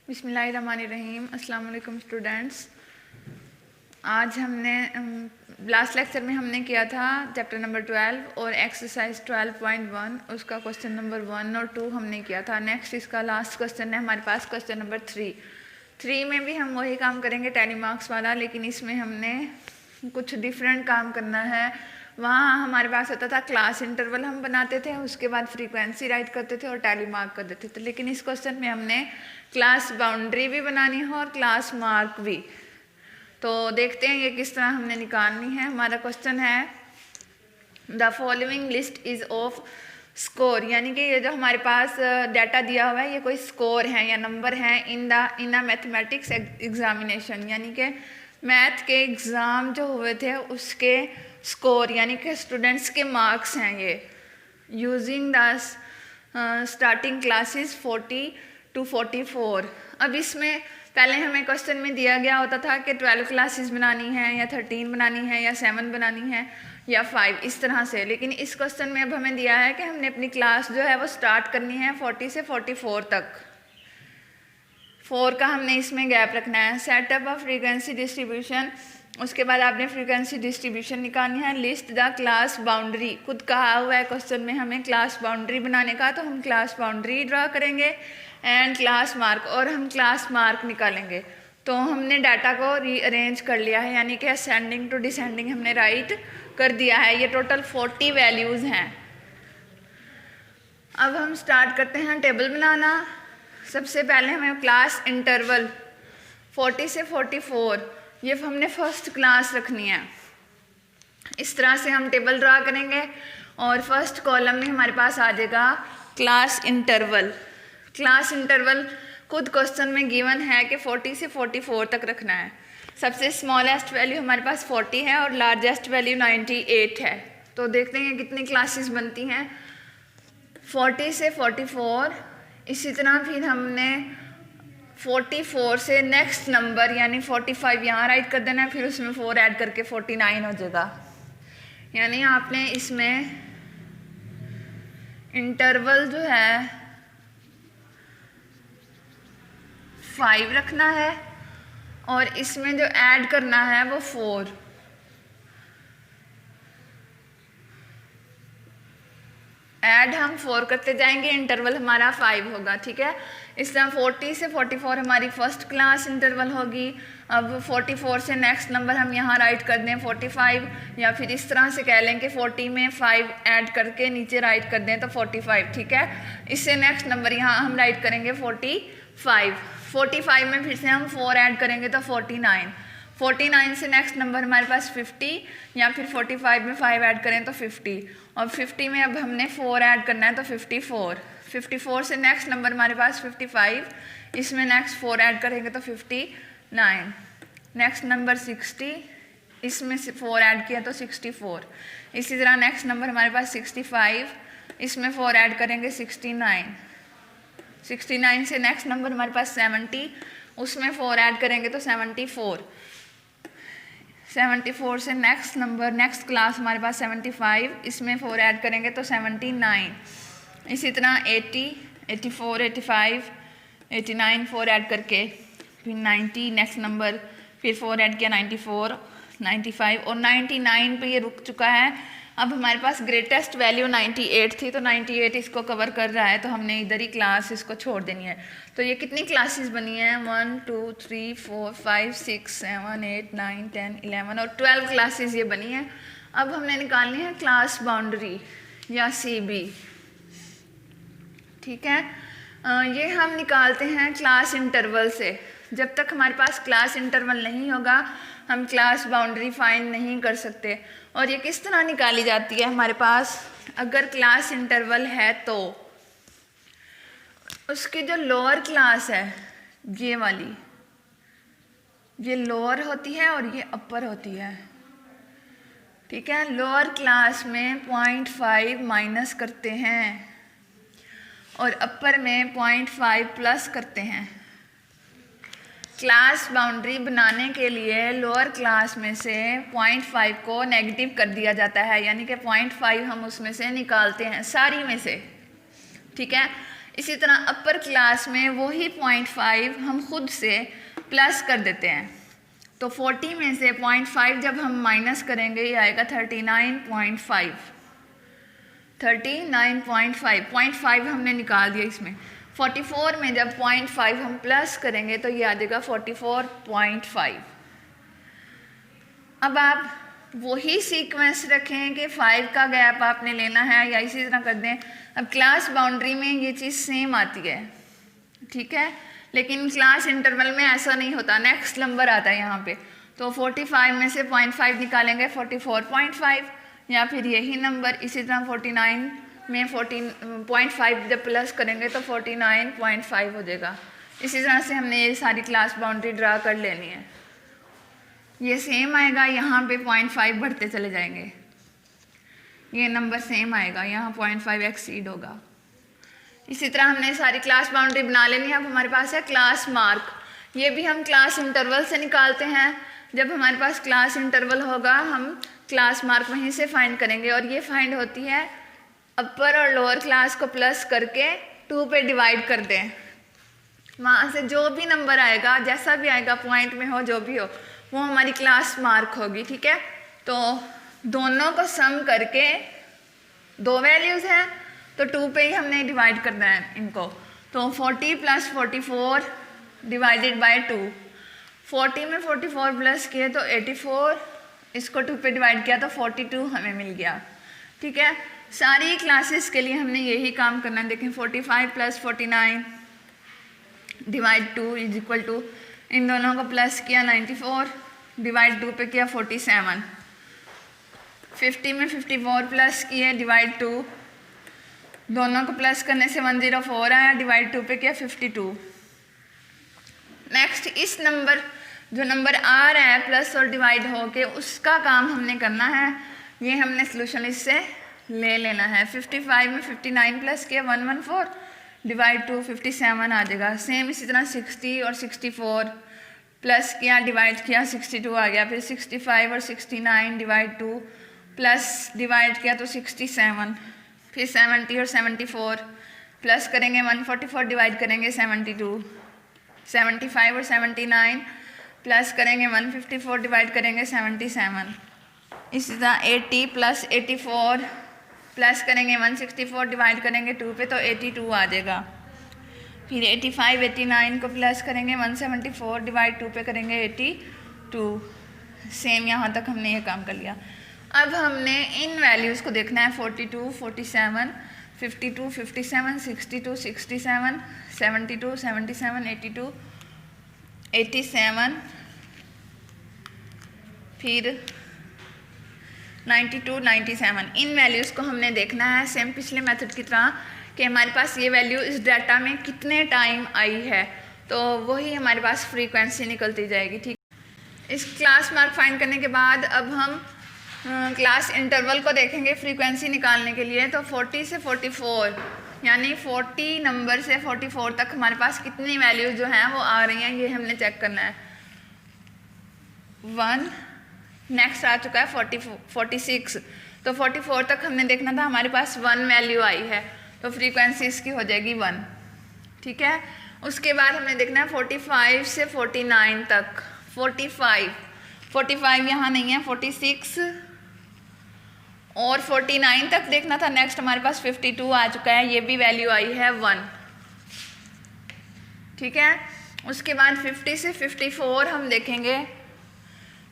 बिस्मिल्लाहिर्रहमानिर्रहीम। अस्सलाम वालेकुम स्टूडेंट्स। आज हमने लास्ट लेक्चर में हमने किया था चैप्टर नंबर 12 और एक्सरसाइज 12.1 उसका क्वेश्चन नंबर 1 और 2 हमने किया था। नेक्स्ट इसका लास्ट क्वेश्चन है हमारे पास क्वेश्चन नंबर 3 में भी हम वही काम करेंगे टेली मार्क्स वाला, लेकिन इसमें हमने कुछ डिफरेंट काम करना है। वहाँ हमारे पास होता था क्लास इंटरवल हम बनाते थे, उसके बाद फ्रीक्वेंसी राइट करते थे और टैली मार्क कर देते थे। लेकिन इस क्वेश्चन में हमने क्लास बाउंड्री भी बनानी है और क्लास मार्क भी। तो देखते हैं ये किस तरह हमने निकालनी है। हमारा क्वेश्चन है the following list is off score, यानी कि ये जो हमारे पास डाटा दिया हुआ है ये कोई स्कोर है या नंबर है इन द मैथमेटिक्स एग्जामिनेशन, यानी कि मैथ के एग्ज़ाम जो हुए थे उसके स्कोर यानी कि स्टूडेंट्स के मार्क्स हैं ये, using the starting classes 40 to 44। अब इसमें पहले हमें क्वेश्चन में दिया गया होता था कि 12 क्लासेस बनानी है या 13 बनानी है या 7 बनानी है या 5, इस तरह से। लेकिन इस क्वेश्चन में अब हमें दिया है कि हमने अपनी क्लास जो है वो स्टार्ट करनी है 40 से 44 तक। 4 का हमने इसमें गैप रखना है। सेटअप ऑफ फ्रीक्वेंसी डिस्ट्रीब्यूशन, उसके बाद आपने फ्रीक्वेंसी डिस्ट्रीब्यूशन निकालनी है। लिस्ट द क्लास बाउंड्री, खुद कहा हुआ है क्वेश्चन में हमें क्लास बाउंड्री बनाने का, तो हम क्लास बाउंड्री ड्रा करेंगे एंड क्लास मार्क, और हम क्लास मार्क निकालेंगे। तो हमने डाटा को रीअरेंज कर लिया है, यानी कि असेंडिंग टू डिसेंडिंग हमने राइट कर दिया है। ये टोटल 40 वैल्यूज़ हैं। अब हम स्टार्ट करते हैं टेबल बनाना। सबसे पहले हमें क्लास इंटरवल 40 से 44 ये हमने फर्स्ट क्लास रखनी है। इस तरह से हम टेबल ड्रा करेंगे और फर्स्ट कॉलम में हमारे पास आ जाएगा क्लास इंटरवल। क्लास इंटरवल खुद क्वेश्चन में गिवन है कि 40 से 44 तक रखना है। सबसे स्मॉलेस्ट वैल्यू हमारे पास 40 है और लार्जेस्ट वैल्यू 98 है। तो देखते हैं कितनी क्लासेस बनती हैं 40 से 44। इसी तरह फिर हमने 44 से नेक्स्ट नंबर यानी 45 यहाँ राइट कर देना है, फिर उसमें 4 ऐड करके 49 हो जाएगा। यानी आपने इसमें इंटरवल जो है 5 रखना है और इसमें जो ऐड करना है वो 4। ऐड हम 4 करते जाएंगे, इंटरवल हमारा 5 होगा, ठीक है। इस तरह 40 से 44 हमारी फर्स्ट क्लास इंटरवल होगी। अब 44 से नेक्स्ट नंबर हम यहाँ राइट कर दें 45, या फिर इस तरह से कह लें कि 40 में 5 ऐड करके नीचे राइट कर दें तो 45, ठीक है। इससे नेक्स्ट नंबर यहाँ हम राइट करेंगे 45 में फिर से हम 4 ऐड करेंगे तो 49 से नेक्स्ट नंबर हमारे पास 50, या फिर 45 में 5 ऐड करें तो 50, और 50 में अब हमने 4 ऐड करना है तो 54 से नेक्स्ट नंबर हमारे पास 55, इसमें नेक्स्ट 4 ऐड करेंगे तो 59, नेक्स्ट नंबर 60, इसमें 4 ऐड किया तो 64। इसी तरह नेक्स्ट नंबर हमारे पास 65, इसमें 4 ऐड करेंगे 69 से नेक्स्ट नंबर हमारे पास 70, उसमें 4 ऐड करेंगे तो 74 से नेक्स्ट नंबर नेक्स्ट क्लास हमारे पास 75, इसमें 4 ऐड करेंगे तो 79। इसी तरह 80, 84, 85, 89 4 ऐड करके फिर 90 नेक्स्ट नंबर, फिर 4 ऐड किया 94, 95 और 99 पे ये रुक चुका है। अब हमारे पास ग्रेटेस्ट वैल्यू 98 थी, तो 98 इसको कवर कर रहा है, तो हमने इधर ही क्लास इसको छोड़ देनी है। तो ये कितनी क्लासेस बनी हैं 1 2 3 4 5 6 7 8 9 10 11 और 12 क्लासेस ये बनी हैं। अब हमने निकालनी है क्लास बाउंड्री या CB, ठीक है। ये हम निकालते हैं क्लास इंटरवल से। जब तक हमारे पास क्लास इंटरवल नहीं होगा हम क्लास बाउंड्री फाइंड नहीं कर सकते। और ये किस तरह निकाली जाती है हमारे पास, अगर क्लास इंटरवल है तो उसकी जो लोअर क्लास है ये वाली, ये लोअर होती है और ये अपर होती है, ठीक है। लोअर क्लास में 0.5 माइनस करते हैं और अपर में 0.5 प्लस करते हैं। क्लास बाउंड्री बनाने के लिए लोअर क्लास में से 0.5 को नेगेटिव कर दिया जाता है, यानी कि 0.5 हम उसमें से निकालते हैं सारी में से, ठीक है। इसी तरह अपर क्लास में वही 0.5 हम खुद से प्लस कर देते हैं। तो 40 में से 0.5 जब हम माइनस करेंगे ये आएगा 39.5। 0.5 हमने निकाल दिया इसमें। 44 में जब 0.5 हम प्लस करेंगे तो ये आ जाएगा 44.5। अब आप वही सीक्वेंस रखें कि 5 का गैप आपने लेना है या इसी तरह कर दें। अब क्लास बाउंड्री में ये चीज़ सेम आती है, ठीक है, लेकिन क्लास इंटरवल में ऐसा नहीं होता, नेक्स्ट नंबर आता है यहाँ पे। तो 45 में से 0.5 निकालेंगे 44.5, या फिर यही नंबर इसी तरह 49 में 14.5 जब प्लस करेंगे तो 49.5 हो जाएगा। इसी तरह से हमने ये सारी क्लास बाउंड्री ड्रा कर लेनी है। ये सेम आएगा, यहाँ पे 0.5 बढ़ते चले जाएंगे, ये नंबर सेम आएगा, यहाँ 0.5 एक्सीड होगा। इसी तरह हमने सारी क्लास बाउंड्री बना लेनी है। अब हमारे पास है क्लास मार्क, ये भी हम क्लास इंटरवल से निकालते हैं। जब हमारे पास क्लास इंटरवल होगा हम क्लास मार्क वहीं से फाइंड करेंगे, और ये फाइंड होती है अपर और लोअर क्लास को प्लस करके 2 पे डिवाइड कर दें। वहाँ से जो भी नंबर आएगा, जैसा भी आएगा, पॉइंट में हो जो भी हो, वो हमारी क्लास मार्क होगी, ठीक है। तो दोनों को सम करके 2 वैल्यूज़ हैं तो 2 पे ही हमने डिवाइड करना है इनको। तो 40 + 44 डिवाइडेड बाय 2। 40 में 44 प्लस किए तो 84, इसको 2 पे डिवाइड किया तो 42 हमें मिल गया, ठीक है। सारी क्लासेस के लिए हमने यही काम करना है। देखें 45 + 49 डिवाइड 2 = इन दोनों को प्लस किया 94, डिवाइड 2 पे किया 47। 50 में 54 प्लस किए डिवाइड 2, दोनों को प्लस करने से 104 आया, डिवाइड 2 पे किया 52। नेक्स्ट इस नंबर जो नंबर आ रहा है प्लस और डिवाइड हो के उसका काम हमने करना है। ये हमने सोल्यूशन इससे ले लेना है। 55 में 59 प्लस किया 114, डिवाइड 2 57 आ जाएगा। सेम इसी तरह 60 और 64 प्लस किया डिवाइड किया 62 आ गया। फिर 65 और 69 डिवाइड 2 प्लस डिवाइड किया तो 67। फिर 70 और 74 प्लस करेंगे 144 डिवाइड करेंगे 72। 75 और 79 प्लस करेंगे 154 डिवाइड करेंगे 77। इसी तरह 80 + 84 प्लस करेंगे 164 डिवाइड करेंगे 2 पे तो 82 आ जाएगा। फिर 85 89 को प्लस करेंगे 174 डिवाइड 2 पे करेंगे 82। सेम यहाँ तक हमने ये काम कर लिया। अब हमने इन वैल्यूज़ को देखना है 42 47 52 57 62 67 72 77 82 87 फिर 92 97। इन वैल्यूज़ को हमने देखना है सेम पिछले मेथड की तरह कि हमारे पास ये वैल्यू इस डाटा में कितने टाइम आई है, तो वही हमारे पास फ्रीक्वेंसी निकलती जाएगी, ठीक। इस क्लास मार्क फाइंड करने के बाद अब हम क्लास इंटरवल को देखेंगे फ्रीक्वेंसी निकालने के लिए। तो 40 से 44 यानी 40 नंबर से 44 तक हमारे पास कितनी वैल्यूज जो हैं वो आ रही हैं, ये हमने चेक करना है। 1 नेक्स्ट आ चुका है 46, तो 44 तक हमने देखना था, हमारे पास 1 वैल्यू आई है तो फ्रीक्वेंसी इसकी हो जाएगी 1, ठीक है। उसके बाद हमने देखना है 45 से 49 तक। 45 यहाँ नहीं है, 46 और 49 तक देखना था। नेक्स्ट हमारे पास 52 आ चुका है, ये भी वैल्यू आई है 1, ठीक है। उसके बाद 50 से 54 हम देखेंगे,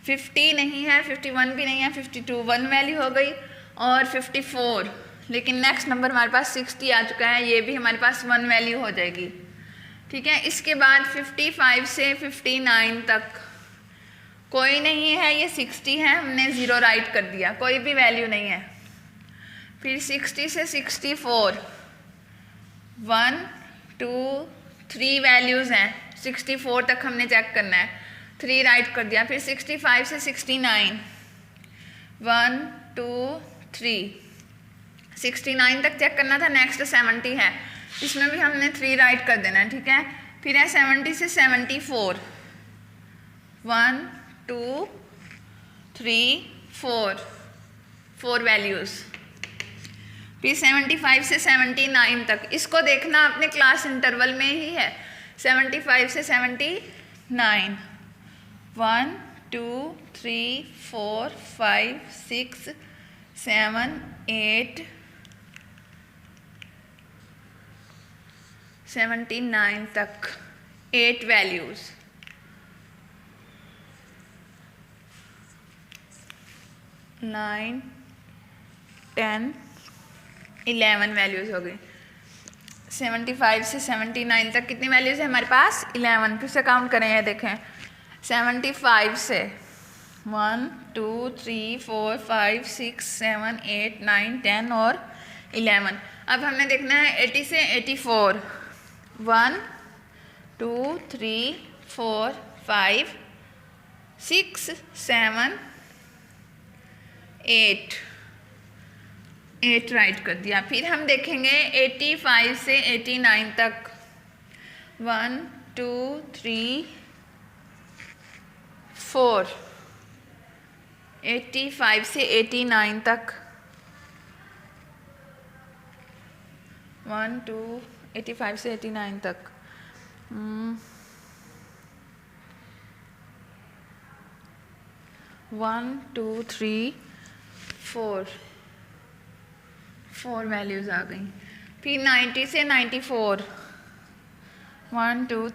50 नहीं है, 51 भी नहीं है, 52 1 वैल्यू हो गई और 54, लेकिन नेक्स्ट नंबर हमारे पास 60 आ चुका है, ये भी हमारे पास 1 वैल्यू हो जाएगी, ठीक है। इसके बाद 55 से 59 तक कोई नहीं है, ये 60 है, हमने 0 राइट कर दिया, कोई भी वैल्यू नहीं है। फिर 60 से 64 1 2 3 वैल्यूज़ हैं, 64 तक हमने चेक करना है, 3 राइट कर दिया। फिर 65 से 69 1 2 3 69 तक चेक करना था। नेक्स्ट 70 है, इसमें भी हमने 3 राइट कर देना है, ठीक है। फिर है 70 से 74 1 2 3 4 वैल्यूज़। फिर 75 से 79 तक, इसको देखना अपने क्लास इंटरवल में ही है। 75 से 79, 1 2 3 4 5 6 7 8 79 तक 8 वैल्यूज़। 9 10 11 वैल्यूज़ हो गई। 75 से 79 तक कितनी वैल्यूज़ है हमारे पास? 11। फिर से काउंट करें, ये देखें 75 से 1 2 3 4 5 6 7 8 9 10 और 11। अब हमने देखना है 80 से 84, 1 2 3 4 5 6 7 8 राइट कर दिया। फिर हम देखेंगे 85 से 89 तक, 1 2 3 4, 85 से 89 तक, 1 2 85 से 89 तक, 1 2 3 4 वैल्यूज़ आ गई। फिर 90 से 94, 1 2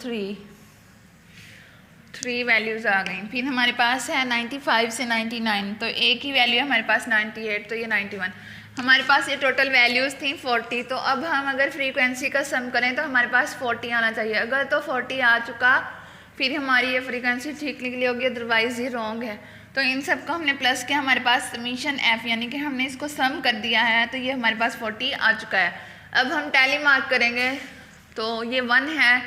3 वैल्यूज़ आ गई। फिर हमारे पास है 95 से 99, तो एक ही वैल्यू है हमारे पास 98, तो ये 91। हमारे पास ये टोटल वैल्यूज़ थी 40। तो अब हम अगर फ्रीक्वेंसी का सम करें तो हमारे पास 40 आना चाहिए। अगर तो 40 आ चुका फिर हमारी ये फ्रीक्वेंसी ठीक निकली होगी, अदरवाइज़ ये रॉन्ग है। तो इन सब को हमने प्लस किया, हमारे पास समीशन एफ यानी कि हमने इसको सम कर दिया है, तो ये हमारे पास 40 आ चुका है। अब हम टैली मार्क करेंगे, तो ये 1 है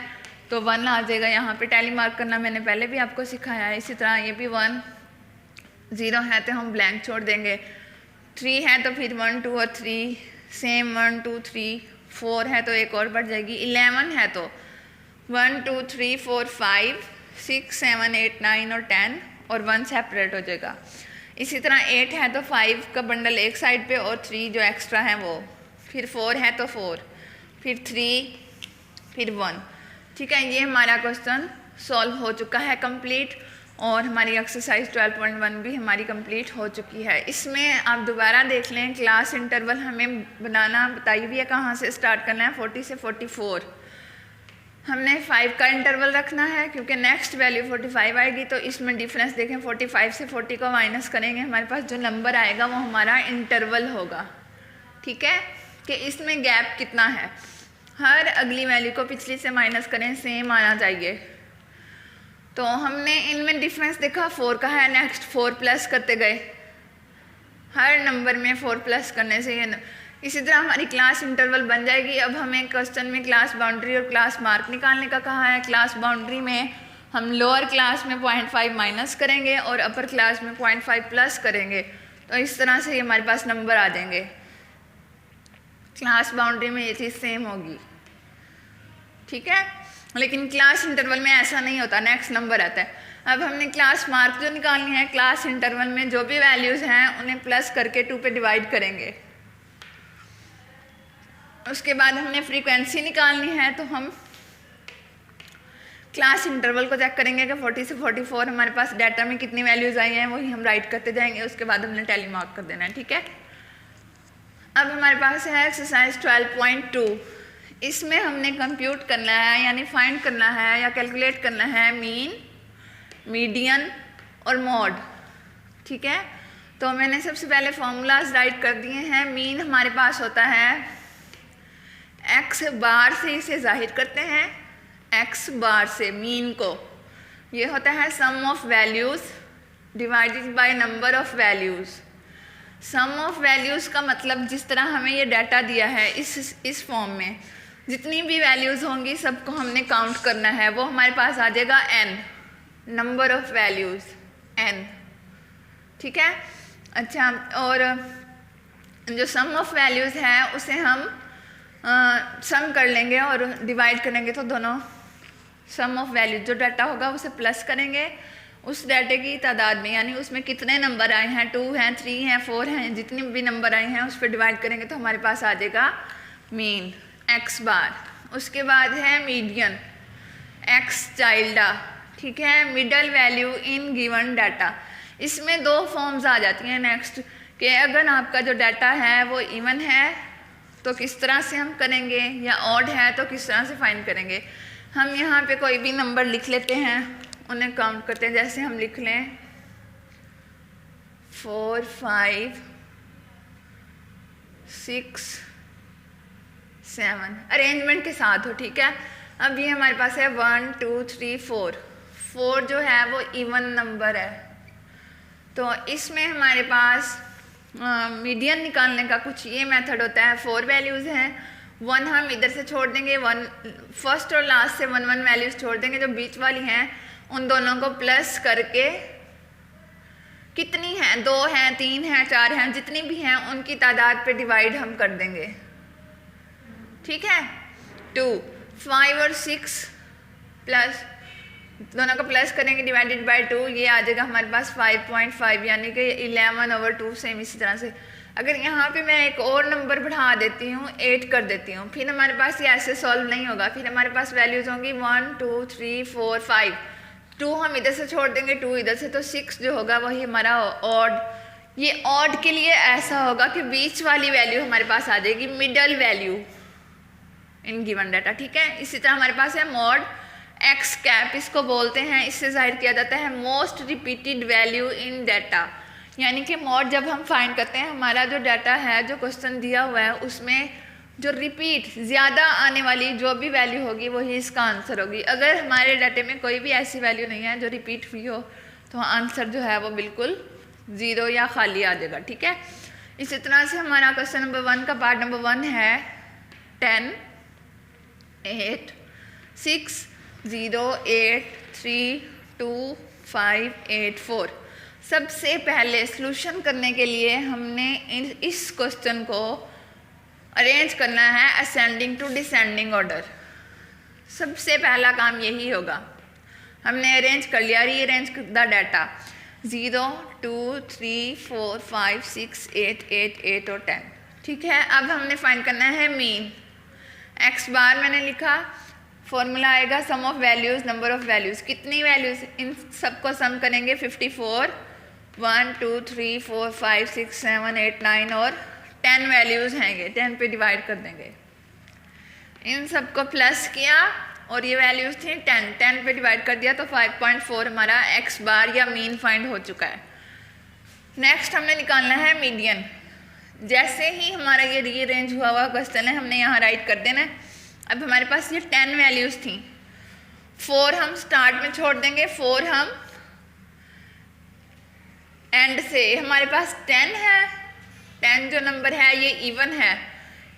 तो 1 आ जाएगा यहाँ पे। टैली मार्क करना मैंने पहले भी आपको सिखाया है। इसी तरह ये भी 1, 0 है तो हम ब्लैंक छोड़ देंगे, 3 है तो फिर 1 2 और 3 सेम 1 2 3, 4 है तो एक और बढ़ जाएगी, 11 है तो 1 2 3 4 5 6 7 8 9 और 10 और 1 सेपरेट हो जाएगा। इसी तरह 8 है तो 5 का बंडल एक साइड पे और 3 जो एक्स्ट्रा है वो, फिर 4 है तो 4, फिर 3, फिर 1। ठीक है, ये हमारा क्वेश्चन सॉल्व हो चुका है कंप्लीट, और हमारी एक्सरसाइज 12.1 भी हमारी कंप्लीट हो चुकी है। इसमें आप दोबारा देख लें, क्लास इंटरवल हमें बनाना बताई हुई है कहाँ से स्टार्ट करना है, 40 से 44। हमने 5 का इंटरवल रखना है क्योंकि नेक्स्ट वैल्यू 45 आएगी, तो इसमें डिफरेंस देखें 45 से 40 को माइनस करेंगे, हमारे पास जो नंबर आएगा वो हमारा इंटरवल होगा। ठीक है, कि इसमें गैप कितना है, हर अगली वैल्यू को पिछली से माइनस करें, सेम आना चाहिए। तो हमने इनमें डिफरेंस देखा 4 का है, नेक्स्ट 4 प्लस करते गए, हर नंबर में 4 प्लस करने से ये इसी तरह हमारी क्लास इंटरवल बन जाएगी। अब हमें क्वेश्चन में क्लास बाउंड्री और क्लास मार्क निकालने का कहा है। क्लास बाउंड्री में हम लोअर क्लास में 0.5 माइनस करेंगे और अपर क्लास में 0.5 प्लस करेंगे, तो इस तरह से हमारे पास नंबर आ जाएंगे। क्लास बाउंड्री में ये चीज़ सेम होगी, ठीक है, लेकिन क्लास इंटरवल में ऐसा नहीं होता, नेक्स्ट नंबर आता है। अब हमने क्लास मार्क जो निकालनी है, क्लास इंटरवल में जो भी वैल्यूज़ हैं उन्हें प्लस करके 2 पे डिवाइड करेंगे। उसके बाद हमने फ्रीक्वेंसी निकालनी है, तो हम क्लास इंटरवल को चेक करेंगे कि 40 से 44 हमारे पास डाटा में कितनी वैल्यूज़ आई हैं, वही हम राइट करते जाएंगे। उसके बाद हमने टैली मार्क कर देना है। ठीक है, अब हमारे पास है एक्सरसाइज 12.2। इसमें हमने कंप्यूट करना है यानी फाइंड करना है या कैलकुलेट करना है मीन, मीडियन और मॉड। ठीक है, तो मैंने सबसे पहले फॉर्मूलाज राइट कर दिए हैं। मीन हमारे पास होता है x बार से इसे जाहिर करते हैं, x बार से मीन को, ये होता है sum of values divided by number of values. Sum of values का मतलब जिस तरह हमें ये डाटा दिया है इस फॉर्म में जितनी भी वैल्यूज़ होंगी सबको हमने काउंट करना है, वो हमारे पास आ जाएगा n, number of values n। ठीक है, अच्छा, और जो सम ऑफ वैल्यूज़ है उसे हम सम कर लेंगे और डिवाइड करेंगे, तो दोनों सम ऑफ वैल्यू जो डाटा होगा उसे प्लस करेंगे उस डाटे की तादाद में, यानी उसमें कितने नंबर आए हैं, 2 हैं, 3 हैं, 4 हैं, जितने भी नंबर आए हैं उस पर डिवाइड करेंगे तो हमारे पास आ जाएगा मीन x बार। उसके बाद है मीडियन x चाइल्डा, ठीक है, middle value in given data. इसमें दो फॉर्म्स आ जाती हैं नेक्स्ट कि अगर आपका जो डाटा है वो इवन है तो किस तरह से हम करेंगे, या ऑड है तो किस तरह से फाइंड करेंगे। हम यहाँ पे कोई भी नंबर लिख लेते हैं, उन्हें काउंट करते हैं। जैसे हम लिख लें 4 5 6 7 अरेंजमेंट के साथ हो, ठीक है। अब ये हमारे पास है 1 2 3 4। 4 जो है वो इवन नंबर है, तो इसमें हमारे पास मीडियन निकालने का कुछ ये मेथड होता है। 4 वैल्यूज़ हैं, 1 हम इधर से छोड़ देंगे, 1 फर्स्ट और लास्ट से 1 1 वैल्यूज़ छोड़ देंगे, जो बीच वाली हैं उन दोनों को प्लस करके कितनी हैं, 2 हैं, 3 हैं, 4 हैं, जितनी भी हैं उनकी तादाद पे डिवाइड हम कर देंगे, ठीक है। 2 5 और 6 प्लस, दोनों को प्लस करेंगे डिवाइडेड बाय 2, ये आ जाएगा हमारे पास 5.5, यानी कि 11/2। सेम इसी तरह से अगर यहाँ पे मैं एक और नंबर बढ़ा देती हूँ, 8 कर देती हूँ, फिर हमारे पास ये ऐसे सॉल्व नहीं होगा। फिर हमारे पास वैल्यूज़ होंगी 1 2 3 4 5। 2 हम इधर से छोड़ देंगे, 2 इधर से, तो 6 जो होगा वही हमारा ऑड। ये ऑड के लिए ऐसा होगा कि बीच वाली वैल्यू हमारे पास आ जाएगी middle value in given data, ठीक है। इसी तरह हमारे पास है मॉड एक्स कैप, इसको बोलते हैं, इससे जाहिर किया जाता है most repeated value in data. यानी कि मॉड जब हम फाइंड करते हैं, हमारा जो डाटा है, जो क्वेश्चन दिया हुआ है, उसमें जो रिपीट ज़्यादा आने वाली जो भी वैल्यू होगी वही इसका आंसर होगी। अगर हमारे डाटे में कोई भी ऐसी वैल्यू नहीं है जो रिपीट हुई हो तो आंसर जो है वो बिल्कुल 0 या खाली आ जाएगा, ठीक है। इसी तरह से हमारा क्वेश्चन नंबर 1 का पार्ट नंबर 1 है 10 8 6 0 8 3 2 5 8 4। सबसे पहले सॉल्यूशन करने के लिए हमने इस क्वेश्चन को अरेंज करना है असेंडिंग टू डिसेंडिंग ऑर्डर। सबसे पहला काम यही होगा। हमने अरेंज कर लिया, रीअरेंज द डाटा 0 2 3 4 5 6 8 8 8 और 10, ठीक है। अब हमने फाइंड करना है मीन। एक्स बार मैंने लिखा, फॉर्मूला आएगा sum of values, number of values, कितनी वैल्यूज़, इन सबको सम करेंगे 54 1 2 3 4 5 6 7 8 9 और 10 वैल्यूज़ हैं, ये 10 पे डिवाइड कर देंगे। इन सबको प्लस किया और ये वैल्यूज़ थी 10 पे डिवाइड कर दिया तो 5.4 हमारा एक्स बार या मीन फाइंड हो चुका है। नेक्स्ट हमने निकालना है मीडियन। जैसे ही हमारा ये रीअरेंज हुआ हुआ क्वेश्चन है, हमने यहाँ राइट कर देना है। अब हमारे पास ये 10 वैल्यूज़ थी, 4 हम स्टार्ट में छोड़ देंगे, 4 हम एंड से, हमारे पास 10 है। 10 जो नंबर है ये इवन है,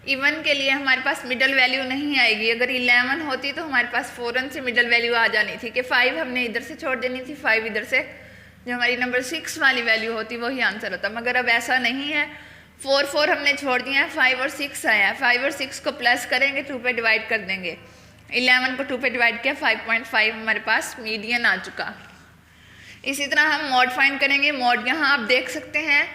इवन के लिए हमारे पास मिडल वैल्यू नहीं आएगी। अगर 11 होती तो हमारे पास फ़ौरन से मिडल वैल्यू आ जानी थी कि 5 हमने इधर से छोड़ देनी थी, 5 इधर से, जो हमारी नंबर 6 वाली वैल्यू होती वही आंसर होता। मगर अब ऐसा नहीं है, 4 हमने छोड़ दिया है, 5 और 6 आया है। 5 और 6 को प्लस करेंगे, 2 पे डिवाइड कर देंगे, 11 को 2 पे डिवाइड किया, 5.5 हमारे पास मीडियन आ चुका। इसी तरह हम मॉड फाइंड करेंगे। मॉड यहाँ आप देख सकते हैं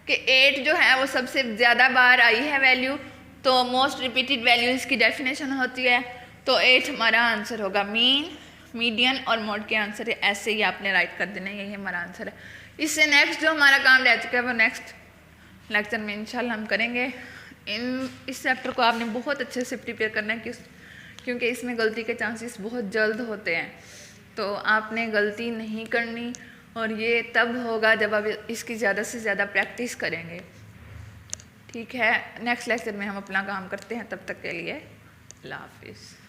कि 8 जो है वो सबसे ज़्यादा बार आई है वैल्यू, तो मोस्ट रिपीटेड वैल्यू इसकी डेफिनेशन होती है, तो 8 हमारा आंसर होगा। मीन, मीडियन और मॉड के आंसर है, ऐसे ही आपने राइट कर देना, यही हमारा आंसर है। इससे नेक्स्ट जो हमारा काम रह चुका है वो नेक्स्ट लेक्चर में इंशाल्लाह हम करेंगे। इस चैप्टर को आपने बहुत अच्छे से प्रिपेयर करना है क्योंकि इसमें गलती के चांसेस बहुत जल्द होते हैं, तो आपने गलती नहीं करनी, और ये तब होगा जब आप इसकी ज़्यादा से ज़्यादा प्रैक्टिस करेंगे, ठीक है। नेक्स्ट लेक्चर में हम अपना काम करते हैं, तब तक के लिए अल्लाह हाफिज़।